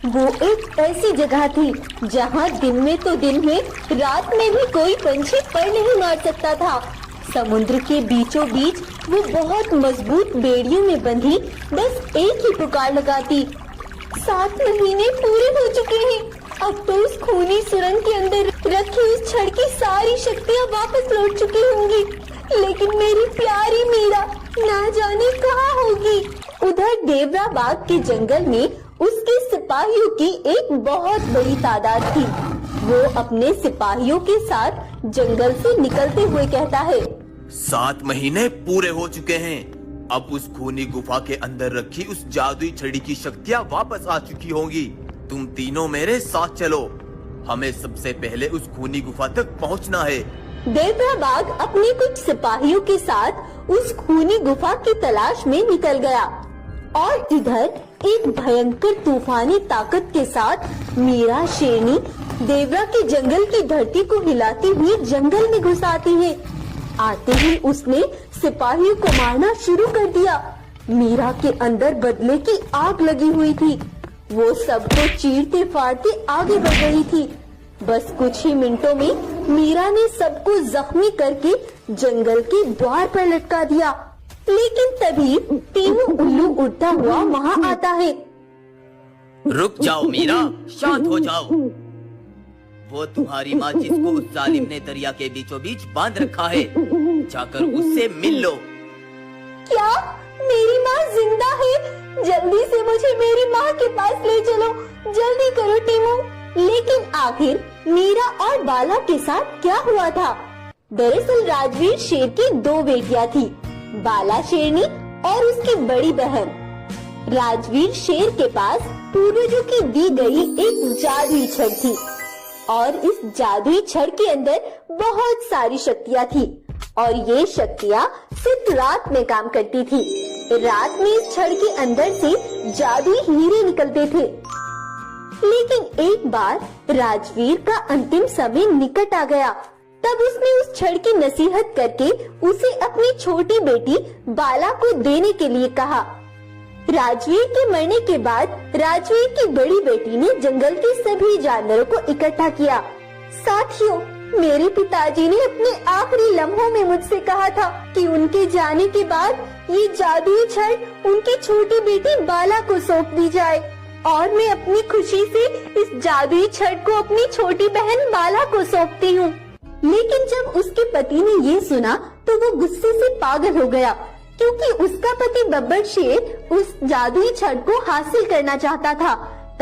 वो एक ऐसी जगह थी जहाँ दिन में तो दिन में, रात में भी कोई पंछी पर नहीं मार सकता था। समुद्र के बीचों बीच वो बहुत मजबूत बेड़ियों में बंधी बस एक ही पुकार लगाती। 7 महीने पूरे हो चुके हैं। अब तो उस खूनी सुरंग के अंदर रखी उस छड़ की सारी शक्तियाँ वापस लौट चुकी होंगी, लेकिन मेरी प्यारी मीरा ना जाने कहाँ होगी। उधर देवरा बाग के जंगल में उसके सिपाहियों की एक बहुत बड़ी तादाद थी। वो अपने सिपाहियों के साथ जंगल से निकलते हुए कहता है, 7 महीने पूरे हो चुके हैं। अब उस खूनी गुफा के अंदर रखी उस जादुई छड़ी की शक्तियाँ वापस आ चुकी होंगी। तुम तीनों मेरे साथ चलो, हमें सबसे पहले उस खूनी गुफा तक पहुंचना है। देवरा बाग अपने कुछ सिपाहियों के साथ उस खूनी गुफा की तलाश में निकल गया और इधर एक भयंकर तूफानी ताकत के साथ मीरा शेरनी देवरा के जंगल की धरती को हिलाती हुई जंगल में घुस आती है। आते ही उसने सिपाहियों को मारना शुरू कर दिया। मीरा के अंदर बदले की आग लगी हुई थी। वो सबको चीरते फाड़ते आगे बढ़ रही थी। बस कुछ ही मिनटों में मीरा ने सबको जख्मी करके जंगल के द्वार पर लटका दिया। लेकिन तभी टीमू उल्लू उड़ता हुआ वहाँ आता है। रुक जाओ मीरा, शांत हो जाओ। वो तुम्हारी माँ जिसको उस जालिम ने दरिया के बीचों बीच बांध रखा है, जाकर उससे मिल लो। क्या मेरी माँ जिंदा है? जल्दी से मुझे मेरी माँ के पास ले चलो, जल्दी करो टीमू। लेकिन आखिर मीरा और बाला के साथ क्या हुआ था? दरअसल राजवीर शेर की 2 बेटियां थी, बाला शेरनी और उसकी बड़ी बहन। राजवीर शेर के पास पूर्वजों की दी गई एक जादुई छड़ थी और इस जादुई छड़ के अंदर बहुत सारी शक्तियाँ थी और ये शक्तियाँ सिर्फ रात में काम करती थी। रात में इस छड़ के अंदर से जादुई हीरे निकलते थे। लेकिन एक बार राजवीर का अंतिम समय निकट आ गया। तब उसने उस छड़ की नसीहत करके उसे अपनी छोटी बेटी बाला को देने के लिए कहा। राजवीर के मरने के बाद राजवीर की बड़ी बेटी ने जंगल के सभी जानवरों को इकट्ठा किया। साथियों, मेरे पिताजी ने अपने आखिरी लम्हों में मुझसे कहा था कि उनके जाने के बाद ये जादुई छड़ उनकी छोटी बेटी बाला को सौंप दी जाए और मैं अपनी खुशी से इस जादुई छड़ को अपनी छोटी बहन बाला को सौंपती हूँ। लेकिन जब उसके पति ने ये सुना तो वो गुस्से से पागल हो गया, क्योंकि उसका पति बब्बर शेर उस जादुई छड़ को हासिल करना चाहता था।